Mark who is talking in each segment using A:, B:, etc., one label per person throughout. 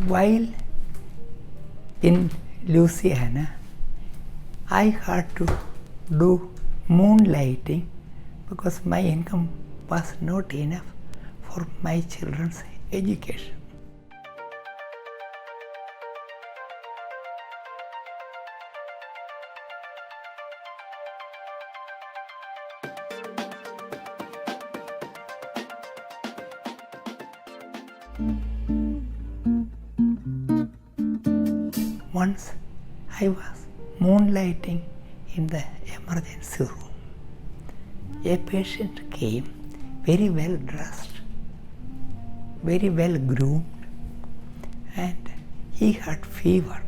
A: While in Louisiana, I had to do moonlighting because my income was not enough for my children's education. Once I was moonlighting in the emergency room. A patient came very well dressed, very well groomed, and he had fever.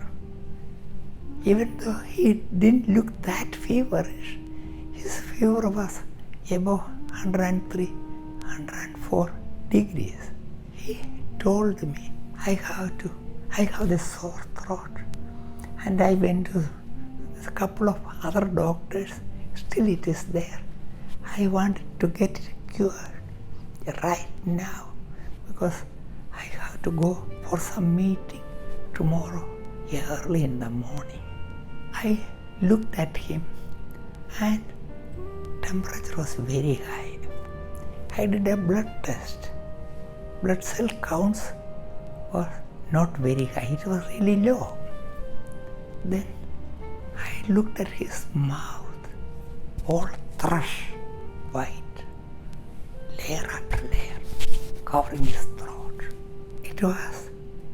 A: Even though he didn't look that feverish, his fever was above 103, 104 degrees. He told me, I have this sore throat. And I went to a couple of other doctors, still it is there. I wanted to get it cured right now because I have to go for some meeting tomorrow early in the morning. I looked at him and temperature was very high. I did a blood test. Blood cell counts were not very high, it was really low. Then I looked at his mouth, all thrush white, layer after layer, covering his throat. It was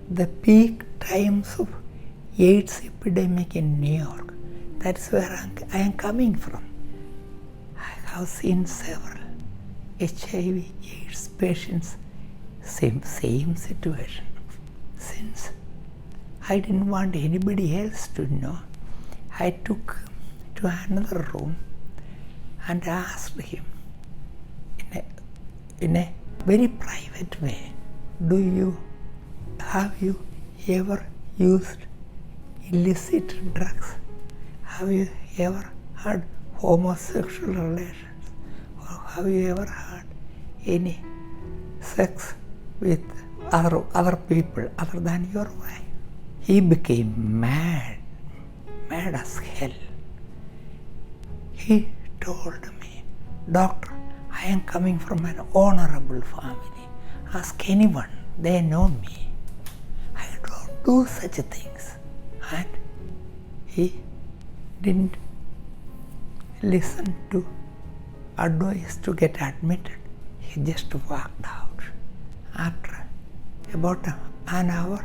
A: the peak times of AIDS epidemic in New York. That's where I am coming from. I have seen several HIV/AIDS patients, same situation. Since I didn't want anybody else to know, I took him to another room and asked him in a very private way, have you ever used illicit drugs? Have you ever had homosexual relations? Or have you ever had any sex with other people other than your wife? He became mad as hell. He told me, Doctor, I am coming from an honorable family. Ask anyone, they know me. I don't do such things. And he didn't listen to advice to get admitted. He just walked out. After about an hour,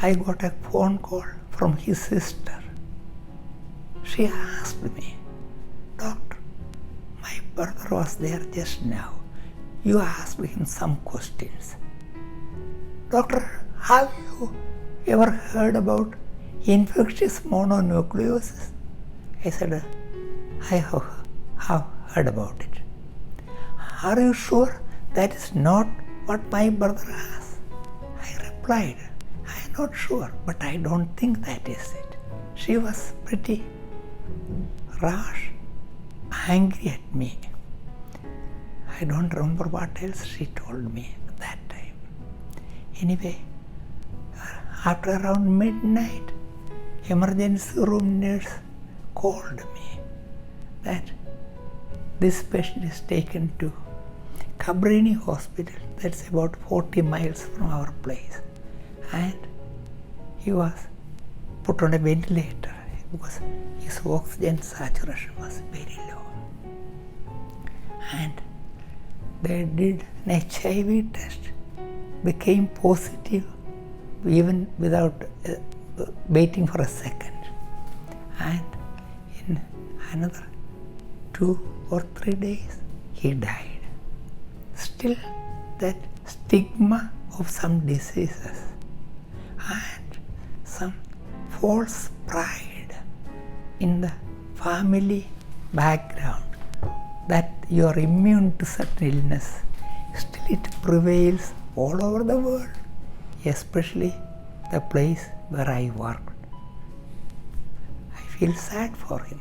A: I got a phone call from his sister. She asked me, Doctor, my brother was there just now. You asked him some questions. Doctor, have you ever heard about infectious mononucleosis? I said, I have heard about it. Are you sure that is not what my brother has? I replied, I am not sure, but I don't think that is it. She was pretty rash, angry at me. I don't remember what else she told me at that time. Anyway, after around midnight, emergency room nurse called me that this patient is taken to Cabrini Hospital, that's about 40 miles from our place. And he was put on a ventilator because his oxygen saturation was very low. And they did an HIV test, became positive even without waiting for a second. And in another 2 or 3 days, he died. Still, that stigma of some diseases and some false pride in the family background that you are immune to certain illness, still it prevails all over the world, especially the place where I worked. I feel sad for him.